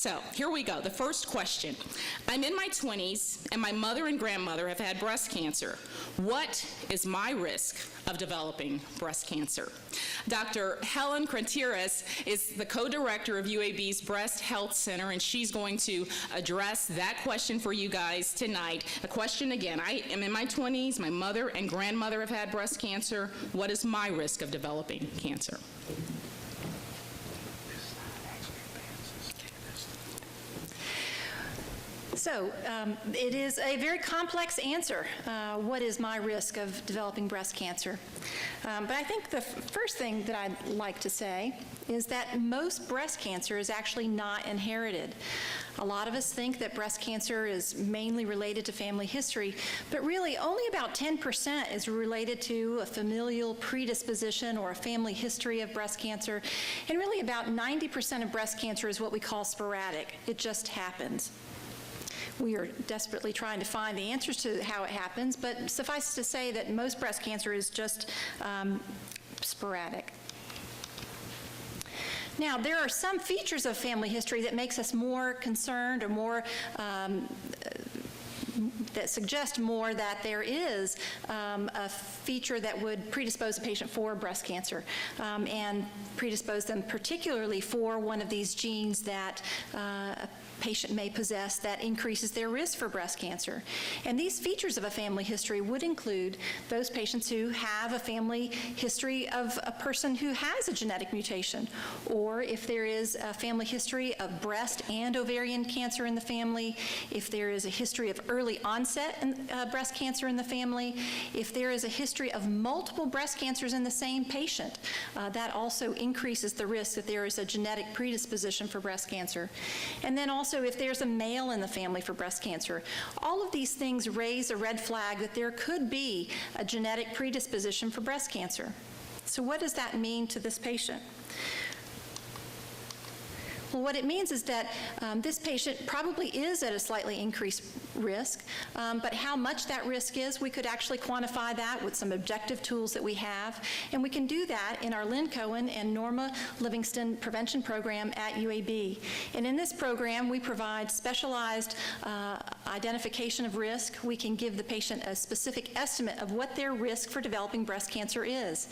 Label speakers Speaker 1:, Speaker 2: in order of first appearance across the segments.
Speaker 1: So here we go. The first question. I'm in my 20s, and my mother and grandmother have had breast cancer. What is my risk of developing breast cancer? Dr. Helen Contreras is the co-director of UAB's Breast Health Center, and she's going to address that question for you guys tonight. The question again, I am in my 20s, my mother and grandmother have had breast cancer. What is my risk of developing cancer?
Speaker 2: So it is a very complex answer. What is my risk of developing breast cancer? But I think the first thing that I'd like to say is that most breast cancer is actually not inherited. A lot of us think that breast cancer is mainly related to family history, but really only about 10% is related to a familial predisposition or a family history of breast cancer, and really about 90% of breast cancer is what we call sporadic. It just happens. We are desperately trying to find the answers to how it happens, but suffice to say that most breast cancer is just sporadic. Now, there are some features of family history that makes us more concerned or more that suggest more that there is a feature that would predispose a patient for breast cancer and predispose them particularly for one of these genes that a patient may possess that increases their risk for breast cancer. And these features of a family history would include those patients who have a family history of a person who has a genetic mutation, or if there is a family history of breast and ovarian cancer in the family, if there is a history of early onset breast cancer in the family, if there is a history of multiple breast cancers in the same patient, that also increases the risk that there is a genetic predisposition for breast cancer. And then also if there's a male in the family for breast cancer. All of these things raise a red flag that there could be a genetic predisposition for breast cancer. So what does that mean to this patient? Well, what it means is that this patient probably is at a slightly increased risk, but how much that risk is, we could actually quantify that with some objective tools that we have, and we can do that in our Lynne Cohen and Norma Livingston prevention program at UAB. And in this program, we provide specialized identification of risk. We can give the patient a specific estimate of what their risk for developing breast cancer is.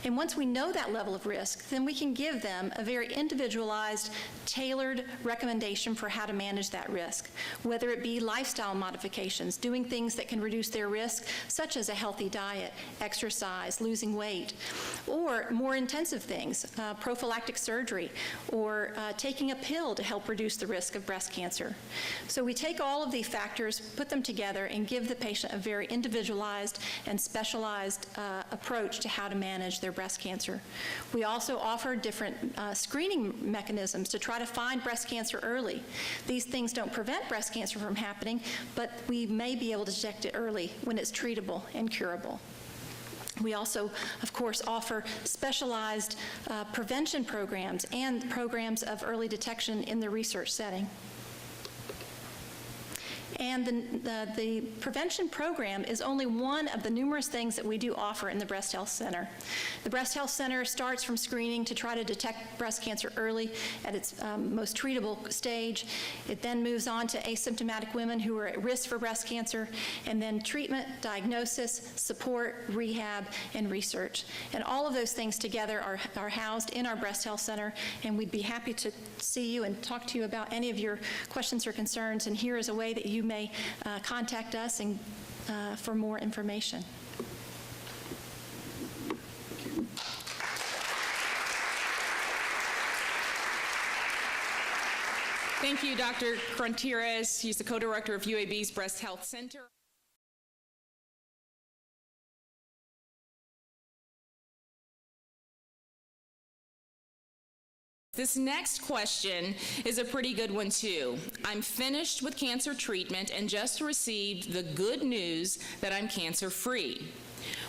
Speaker 2: And once we know that level of risk, then we can give them a very individualized, tailored recommendation for how to manage that risk, whether it be lifestyle modifications, doing things that can reduce their risk, such as a healthy diet, exercise, losing weight, or more intensive things, prophylactic surgery, or taking a pill to help reduce the risk of breast cancer. So we take all of these factors, put them together, and give the patient a very individualized and specialized approach to how to manage their breast cancer. We also offer different screening mechanisms to try to find breast cancer early. These things don't prevent breast cancer from happening, but we may be able to detect it early when it's treatable and curable. We also, of course, offer specialized prevention programs and programs of early detection in the research setting. And the prevention program is only one of the numerous things that we do offer in the Breast Health Center. The Breast Health Center starts from screening to try to detect breast cancer early at its most treatable stage. It then moves on to asymptomatic women who are at risk for breast cancer, and then treatment, diagnosis, support, rehab, and research. And all of those things together are housed in our Breast Health Center, and we'd be happy to see you and talk to you about any of your questions or concerns, and here is a way that you may contact us and, for more information.
Speaker 1: Thank you, Dr. Contreras. He's the co-director of UAB's Breast Health Center. This next question is a pretty good one too. I'm finished with cancer treatment and just received the good news that I'm cancer-free.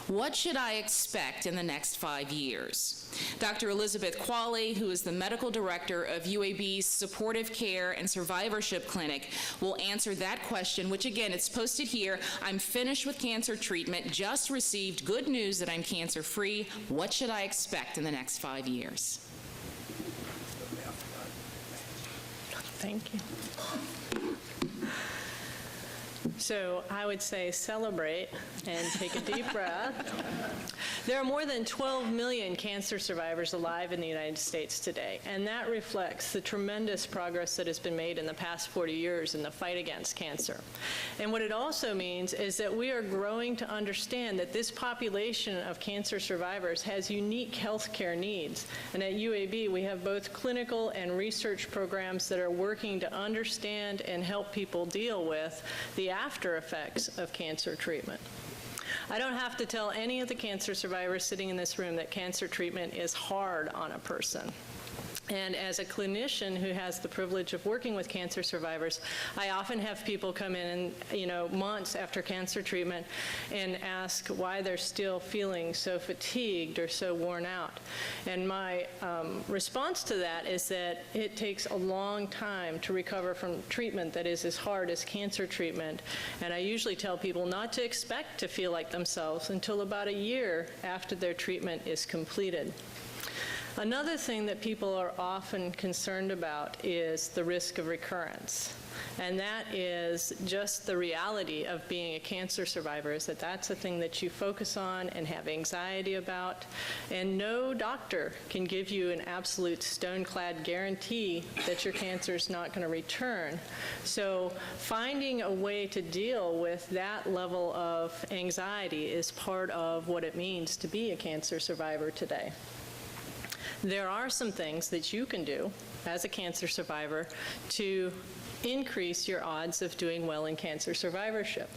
Speaker 1: What should I expect in the next 5 years? Dr. Elizabeth Qualley, who is the medical director of UAB's Supportive Care and Survivorship Clinic, will answer that question, which again, it's posted here. I'm finished with cancer treatment, just received good news that I'm cancer-free. What should I expect in the next 5 years?
Speaker 3: Thank you. So I would say celebrate and take a deep breath. There are more than 12 million cancer survivors alive in the United States today, and that reflects the tremendous progress that has been made in the past 40 years in the fight against cancer. And what it also means is that we are growing to understand that this population of cancer survivors has unique health care needs. And at UAB, we have both clinical and research programs that are working to understand and help people deal with the after effects of cancer treatment. I don't have to tell any of the cancer survivors sitting in this room that cancer treatment is hard on a person. And as a clinician who has the privilege of working with cancer survivors, I often have people come in, months after cancer treatment and ask why they're still feeling so fatigued or so worn out. And my response to that is that it takes a long time to recover from treatment that is as hard as cancer treatment. And I usually tell people not to expect to feel like themselves until about a year after their treatment is completed. Another thing that people are often concerned about is the risk of recurrence. And that is just the reality of being a cancer survivor, is that that's a thing that you focus on and have anxiety about. And no doctor can give you an absolute stone-clad guarantee that your cancer is not going to return. So finding a way to deal with that level of anxiety is part of what it means to be a cancer survivor today. There are some things that you can do as a cancer survivor to increase your odds of doing well in cancer survivorship.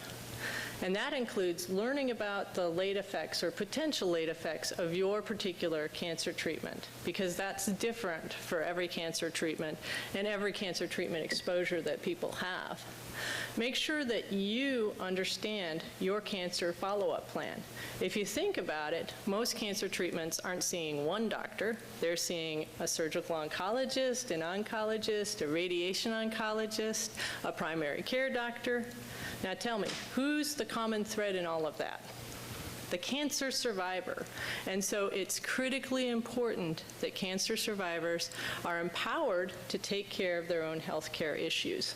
Speaker 3: And that includes learning about the late effects or potential late effects of your particular cancer treatment, because that's different for every cancer treatment and every cancer treatment exposure that people have. Make sure that you understand your cancer follow-up plan. If you think about it, most cancer treatments aren't seeing one doctor. They're seeing a surgical oncologist, an oncologist, a radiation oncologist, a primary care doctor. Now tell me, who's the common thread in all of that? The cancer survivor. And so it's critically important that cancer survivors are empowered to take care of their own health care issues.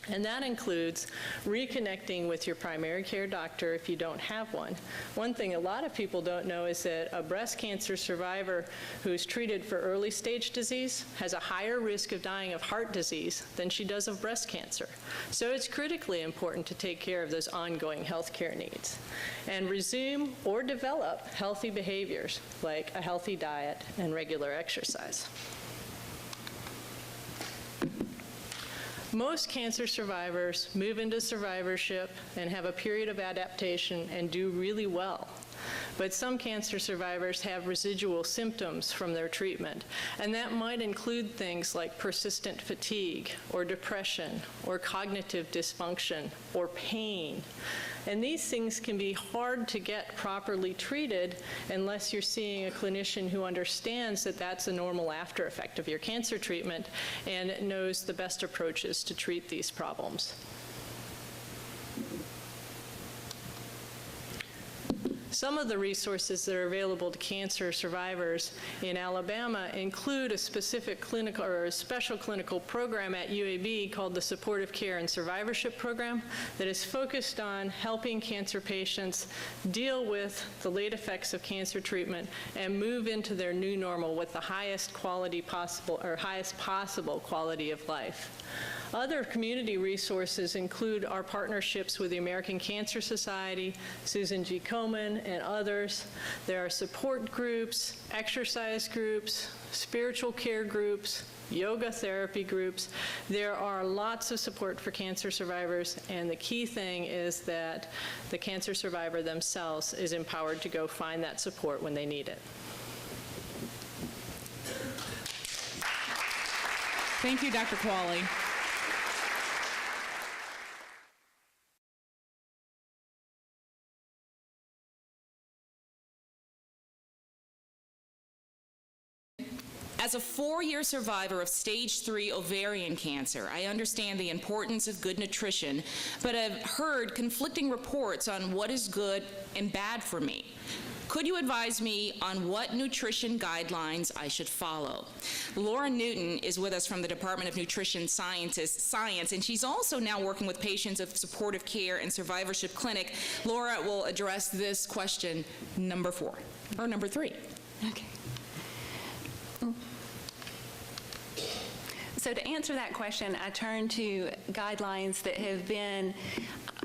Speaker 3: And that includes reconnecting with your primary care doctor if you don't have one. One thing a lot of people don't know is that a breast cancer survivor who's treated for early stage disease has a higher risk of dying of heart disease than she does of breast cancer. So it's critically important to take care of those ongoing health care needs. And resume or develop healthy behaviors like a healthy diet and regular exercise. Most cancer survivors move into survivorship and have a period of adaptation and do really well. But some cancer survivors have residual symptoms from their treatment, and that might include things like persistent fatigue or depression or cognitive dysfunction or pain. And these things can be hard to get properly treated unless you're seeing a clinician who understands that that's a normal after effect of your cancer treatment and knows the best approaches to treat these problems. Some of the resources that are available to cancer survivors in Alabama include a specific clinical or a special clinical program at UAB called the Supportive Care and Survivorship Program that is focused on helping cancer patients deal with the late effects of cancer treatment and move into their new normal with the highest quality possible, or highest possible quality of life. Other community resources include our partnerships with the American Cancer Society, Susan G. Cohen, and others. There are support groups, exercise groups, spiritual care groups, yoga therapy groups. There are lots of support for cancer survivors, and the key thing is that the cancer survivor themselves is empowered to go find that support when they need it.
Speaker 1: Thank you, Dr. Qualley. As a 4-year survivor of stage 3 ovarian cancer, I understand the importance of good nutrition, but I've heard conflicting reports on what is good and bad for me. Could you advise me on what nutrition guidelines I should follow? Laura Newton is with us from the Department of Nutrition Science, and she's also now working with patients of supportive care and survivorship clinic. Laura will address this question number 3.
Speaker 4: Okay. So to answer that question, I turn to guidelines that have been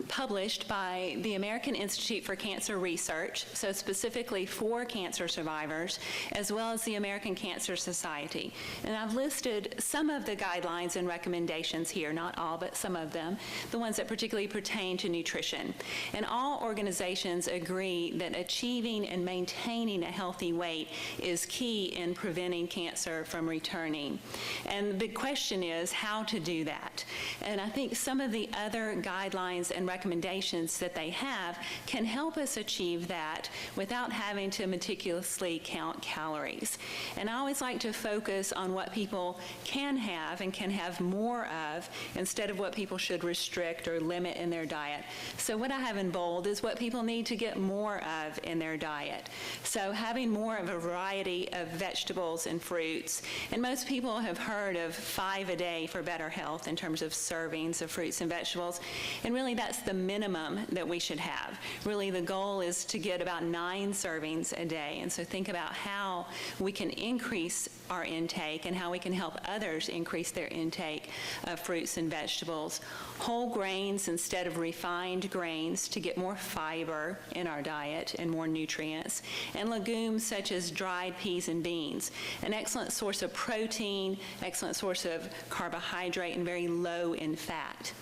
Speaker 4: published by the American Institute for Cancer Research, so specifically for cancer survivors, as well as the American Cancer Society. And I've listed some of the guidelines and recommendations here, not all, but some of them, the ones that particularly pertain to nutrition. And all organizations agree that achieving and maintaining a healthy weight is key in preventing cancer from returning. And the big question is how to do that. And I think some of the other guidelines and recommendations that they have can help us achieve that without having to meticulously count calories. And I always like to focus on what people can have and can have more of instead of what people should restrict or limit in their diet. So what I have in bold is what people need to get more of in their diet. So having more of a variety of vegetables and fruits. And most people have heard of 5 a day for better health in terms of servings of fruits and vegetables. And really that's the minimum that we should have. Really the goal is to get about 9 servings a day. And so think about how we can increase our intake and how we can help others increase their intake of fruits and vegetables. Whole grains instead of refined grains to get more fiber in our diet and more nutrients. And legumes such as dried peas and beans. An excellent source of protein, excellent source of carbohydrate, and very low in fat.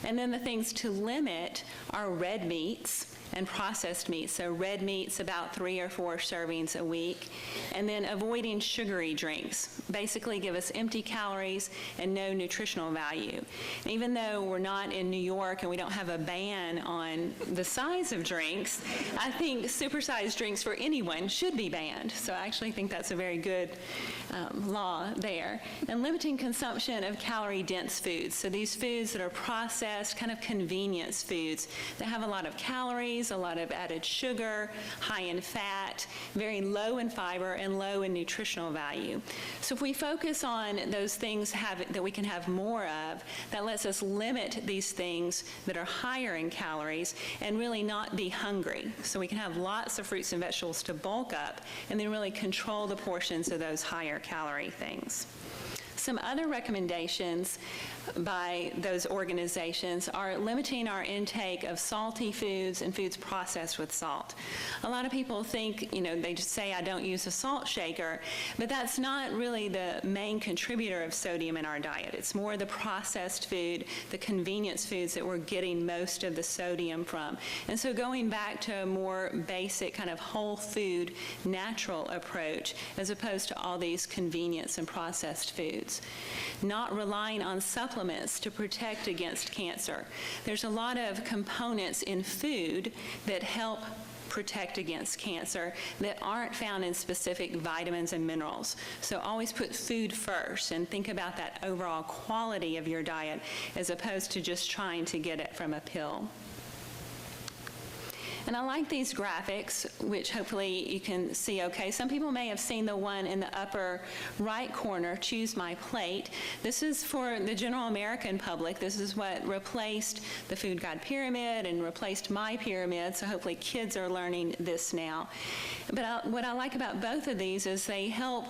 Speaker 4: And then the things to limit are red meats and processed meats. So red meats, about 3 or 4 servings a week. And then avoiding sugary drinks. Basically give us empty calories and no nutritional value. And even though we're not in New York and we don't have a ban on the size of drinks, I think supersized drinks for anyone should be banned. So I actually think that's a very good law there. And limiting consumption of calorie-dense foods. So these foods that are processed, kind of convenience foods that have a lot of calories, a lot of added sugar, high in fat, very low in fiber, and low in nutritional value. So if we focus on those things that we can have more of, that lets us limit these things that are higher in calories and really not be hungry. So we can have lots of fruits and vegetables to bulk up and then really control the portions of those higher calorie things. Some other recommendations by those organizations are limiting our intake of salty foods and foods processed with salt. A lot of people think, they just say, I don't use a salt shaker, but that's not really the main contributor of sodium in our diet. It's more the processed food, the convenience foods that we're getting most of the sodium from. And so going back to a more basic kind of whole food, natural approach, as opposed to all these convenience and processed foods. Not relying on supplements to protect against cancer. There's a lot of components in food that help protect against cancer that aren't found in specific vitamins and minerals. So always put food first and think about that overall quality of your diet as opposed to just trying to get it from a pill. And I like these graphics, which hopefully you can see okay. Some people may have seen the one in the upper right corner, Choose My Plate. This is for the general American public. This is what replaced the Food Guide Pyramid and replaced my pyramid, so hopefully kids are learning this now. But what I like about both of these is they help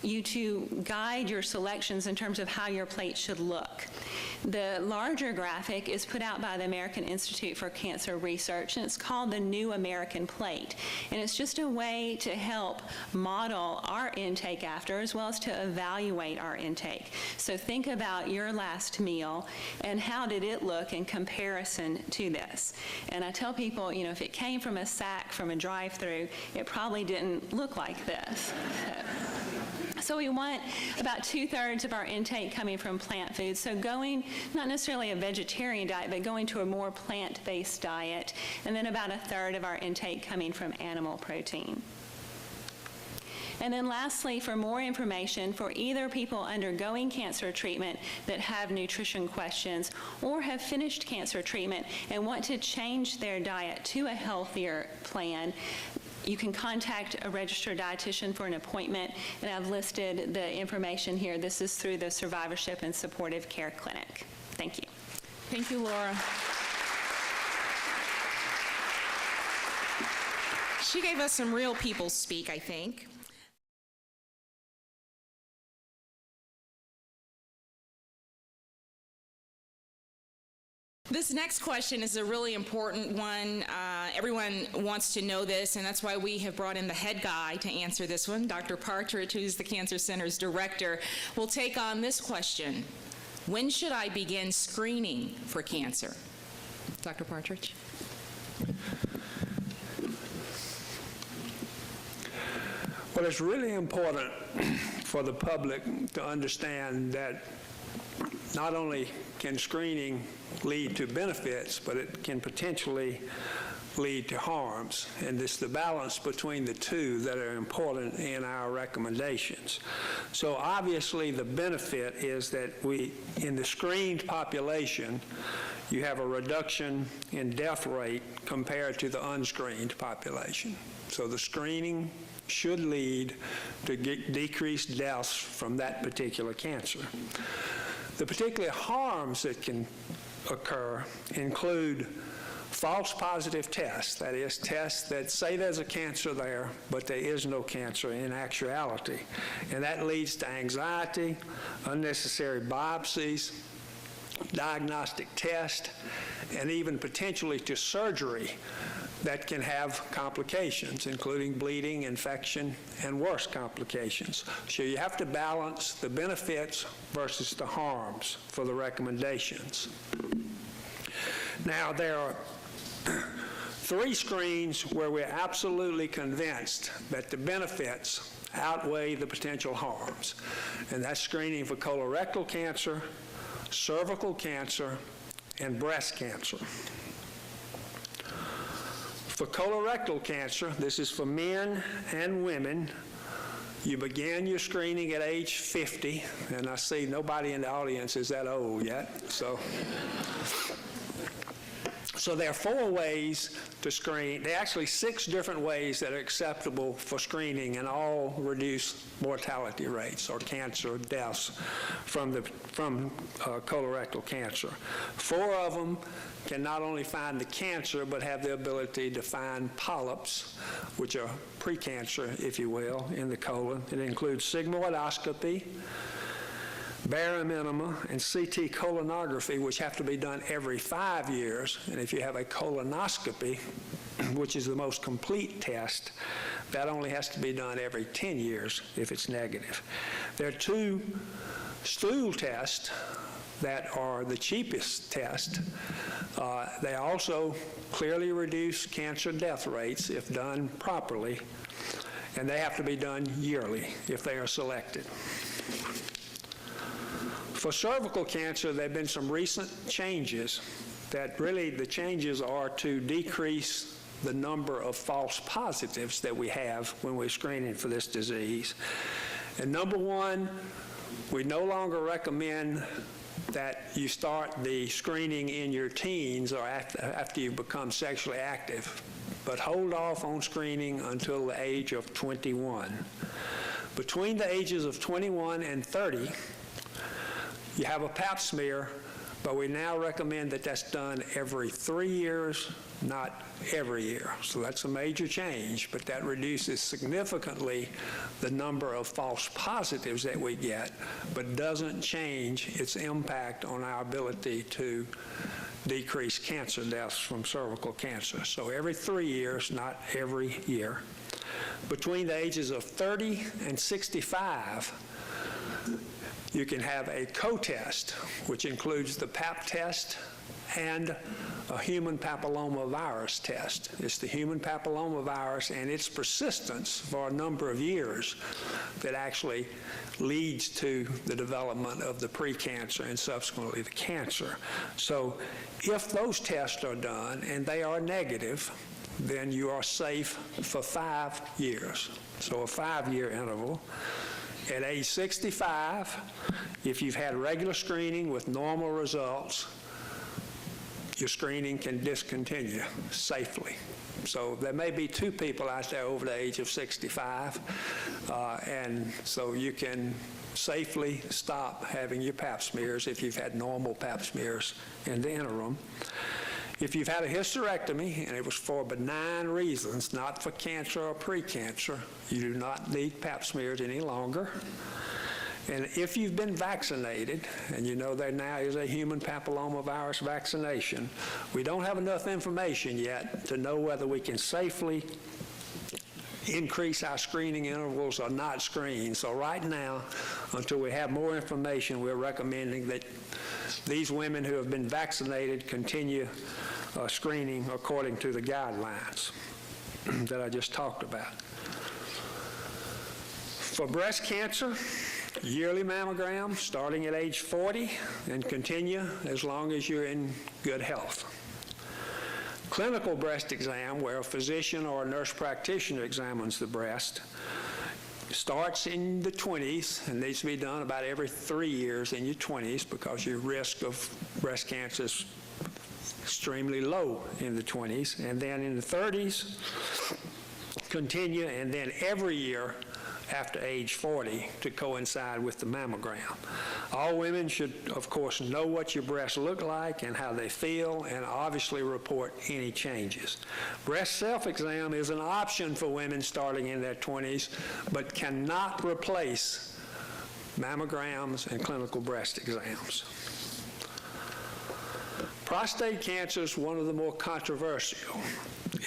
Speaker 4: you to guide your selections in terms of how your plate should look. The larger graphic is put out by the American Institute for Cancer Research, and it's called the New American Plate. And it's just a way to help model our intake after, as well as to evaluate our intake. So think about your last meal and how did it look in comparison to this. And I tell people, if it came from a sack from a drive-through, it probably didn't look like this. So we want about 2/3 of our intake coming from plant foods. So going, not necessarily a vegetarian diet, but going to a more plant-based diet. And then about 1/3 of our intake coming from animal protein. And then lastly, for more information for either people undergoing cancer treatment that have nutrition questions or have finished cancer treatment and want to change their diet to a healthier plan, you can contact a registered dietitian for an appointment, and I've listed the information here. This is through the Survivorship and Supportive Care Clinic. Thank you.
Speaker 1: Thank you, Laura. She gave us some real people speak, I think. This next question is a really important one. Everyone wants to know this, and that's why we have brought in the head guy to answer this one. Dr. Partridge, who's the Cancer Center's director, will take on this question. When should I begin screening for cancer? Dr. Partridge.
Speaker 5: Well, it's really important for the public to understand that not only can screening lead to benefits, but it can potentially lead to harms. And it's the balance between the two that are important in our recommendations. So obviously the benefit is that in the screened population, you have a reduction in death rate compared to the unscreened population. So the screening should lead to decreased deaths from that particular cancer. The particular harms that can occur include false positive tests, that is, tests that say there's a cancer there, but there is no cancer in actuality. And that leads to anxiety, unnecessary biopsies, diagnostic tests, and even potentially to surgery that can have complications, including bleeding, infection, and worse complications. So you have to balance the benefits versus the harms for the recommendations. Now, there are 3 screens where we're absolutely convinced that the benefits outweigh the potential harms, and that's screening for colorectal cancer, cervical cancer, and breast cancer. For colorectal cancer, this is for men and women, you begin your screening at age 50, and I see nobody in the audience is that old yet, so there are 4 ways to screen. There are actually 6 different ways that are acceptable for screening and all reduce mortality rates or cancer deaths from colorectal cancer. 4 of them can not only find the cancer, but have the ability to find polyps, which are precancer, if you will, in the colon. It includes sigmoidoscopy, barium enema, and CT colonography, which have to be done every 5 years. And if you have a colonoscopy, which is the most complete test, that only has to be done every 10 years if it's negative. There are 2 stool tests that are the cheapest test. They also clearly reduce cancer death rates if done properly, and they have to be done yearly if they are selected. For cervical cancer, there have been some recent changes that really the changes are to decrease the number of false positives that we have when we're screening for this disease. And number 1, we no longer recommend that you start the screening in your teens or after you've become sexually active, but hold off on screening until the age of 21. Between the ages of 21 and 30, you have a pap smear, but we now recommend that that's done every 3 years, not every year. So that's a major change, but that reduces significantly the number of false positives that we get, but doesn't change its impact on our ability to decrease cancer deaths from cervical cancer. So every 3 years, not every year. Between the ages of 30 and 65, you can have a co-test, which includes the pap test and a human papillomavirus test. It's the human papillomavirus and its persistence for a number of years that actually leads to the development of the precancer and subsequently the cancer. So if those tests are done and they are negative, then you are safe for 5 years. So a 5-year interval. At age 65, if you've had regular screening with normal results, your screening can discontinue safely. So there may be 2 people out there over the age of 65, and so you can safely stop having your pap smears if you've had normal pap smears in the interim. If you've had a hysterectomy and it was for benign reasons, not for cancer or precancer, you do not need pap smears any longer. And if you've been vaccinated, and you know there now is a human papillomavirus vaccination, we don't have enough information yet to know whether we can safely increase our screening intervals or not screen. So right now, until we have more information, we're recommending that these women who have been vaccinated continue screening according to the guidelines that I just talked about. For breast cancer, yearly mammogram starting at age 40 and continue as long as you're in good health. Clinical breast exam, where a physician or a nurse practitioner examines the breast, starts in the 20s and needs to be done about every 3 years in your 20s because your risk of breast cancer is extremely low in the 20s. And then in the 30s, continue, and then every year after age 40 to coincide with the mammogram. All women should, of course, know what your breasts look like and how they feel, and obviously report any changes. Breast self-exam is an option for women starting in their 20s, but cannot replace mammograms and clinical breast exams. Prostate cancer is one of the more controversial.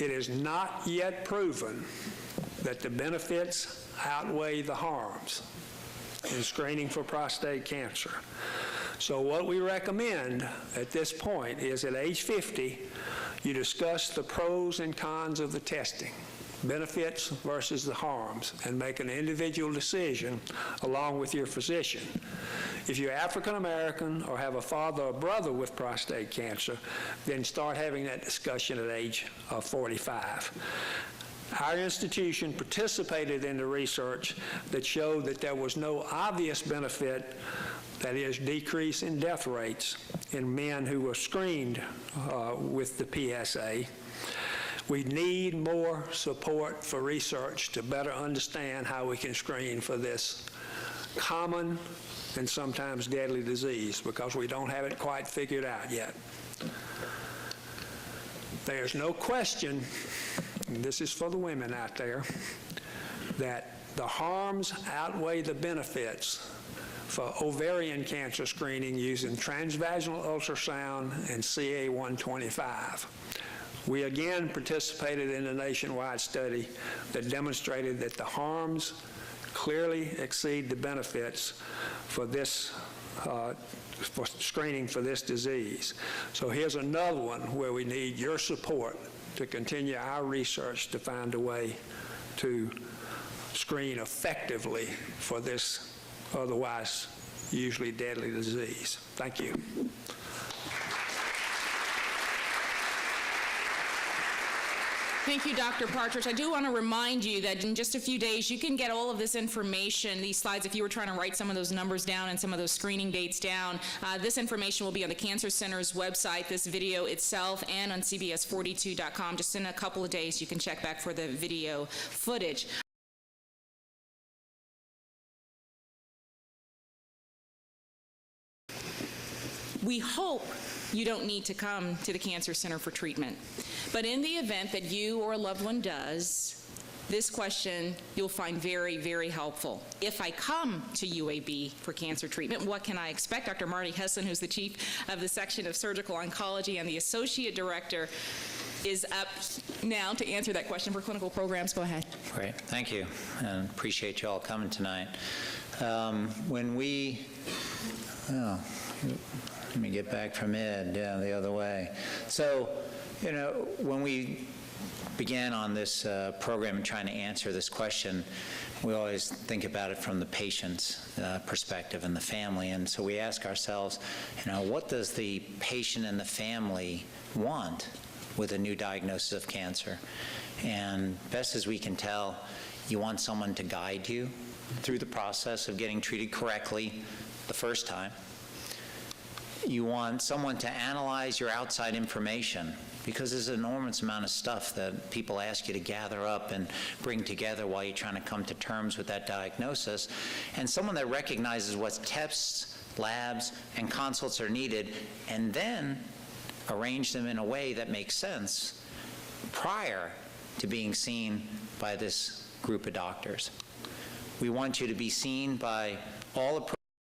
Speaker 5: It is not yet proven that the benefits outweigh the harms in screening for prostate cancer. So what we recommend at this point is at age 50, you discuss the pros and cons of the testing, benefits versus the harms, and make an individual decision along with your physician. If you're African American or have a father or brother with prostate cancer, then start having that discussion at age 45. Our institution participated in the research that showed that there was no obvious benefit, that is, decrease in death rates in men who were screened with the PSA. We need more support for research to better understand how we can screen for this common and sometimes deadly disease, because we don't have it quite figured out yet. There's no question, and this is for the women out there, that the harms outweigh the benefits for ovarian cancer screening using transvaginal ultrasound and CA-125. We again participated in a nationwide study that demonstrated that the harms clearly exceed the benefits for this for screening for this disease. So here's another one where we need your support to continue our research to find a way to screen effectively for this otherwise usually deadly disease. Thank you.
Speaker 1: Thank you, Dr. Partridge. I do want to remind you that in just a few days, you can get all of this information, these slides, if you were trying to write some of those numbers down and some of those screening dates down. This information will be on the Cancer Center's website, this video itself, and on cbs42.com. Just in a couple of days, you can check back for the video footage. We hope you don't need to come to the Cancer Center for treatment. But in the event that you or a loved one does, this question you'll find very, very helpful. If I come to UAB for cancer treatment, what can I expect? Dr. Marty Hesson, who's the chief of the section of surgical oncology and the associate director, is up now to answer that question for clinical programs. Go ahead.
Speaker 6: Great, thank you, and appreciate you all coming tonight. Let me get back from Ed, the other way. So, when we began on this program and trying to answer this question, we always think about it from the patient's perspective and the family. And so we ask ourselves, what does the patient and the family want with a new diagnosis of cancer? And best as we can tell, you want someone to guide you through the process of getting treated correctly the first time. You want someone to analyze your outside information, because there's an enormous amount of stuff that people ask you to gather up and bring together while you're trying to come to terms with that diagnosis. And someone that recognizes what tests, labs, and consults are needed, and then arrange them in a way that makes sense prior to being seen by this group of doctors. We want you to be seen by all